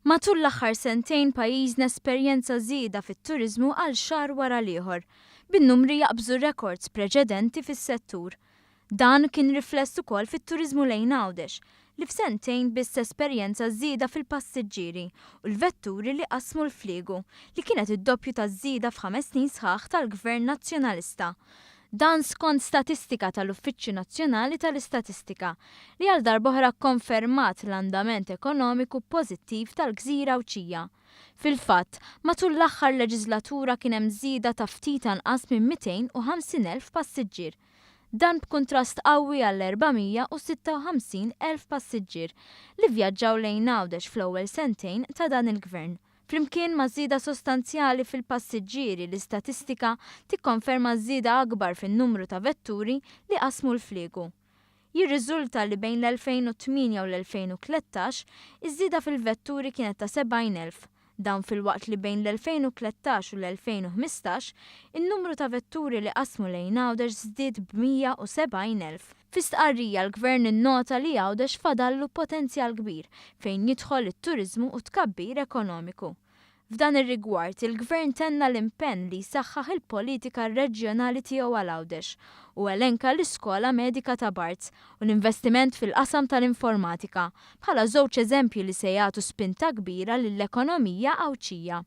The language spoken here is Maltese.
Matul l-aħħar sentejn pajjiżna esperjenza żieda fit-turiżmu għal xahar wara l-ieħor, bin-numri jaqbżu rekords preċedenti fis-settur. Dan kien rifless ukoll fit-turiżmu lejn Għawdex li f'sentejn biss esperjenza żieda fil-passiġġieri u l-vetturi li qasmu l-fliegu li kienet id-doppju taż-żieda f'5 snin sħaħ tal-Gvern Nazzjonalista. Dan skont statistika tal-Uffiċċju Nazzjonali tal-Istatistika li għal darb'oħra kkonfermat l-andament ekonomiku pożittiv tal-Gżira Awċija. Fil-fatt, matul l-aħħar leġislatura kien hemm żieda ta' ftit anqas minn 250,000 passiġġier. Dan b'kuntrast qawwi għall 456,000 passiġġier li vjaġġaw lejn Għawdex fl-ewwel sentejn ta' dan il-Gvern. Flimkien ma' żieda sostanzjali fil-passiġġieri l-istatistika tikkonferma żieda akbar fin-numru ta' vetturi li qasmu l-fliegu. Jirriżulta li bejn l-2008 u l-2013 iż-żieda fil-vetturi kienet ta' 70,000. Dan fil-waqt li bejn l-2013 u l-2015 in-numru ta' vetturi li qasmu lejn Għawdex żdied b'170,000. Fi-stqarrija l-Gvern innota li Għawdex fadallu potenzjal kbir fejn jidħol it-turiżmu u tkabbir ekonomiku. F'dan ir-rigward il-Gvern tenna l-impenn li jsaħħaħ il-politika reġjonali tiegħu għal Għawdex u elenka l-Iskola Medika ta' Barts u l-investiment fil-qasam tal-informatika bħala żewġ eżempji li se jagħtu spinta kbira lill-ekonomija Awċija.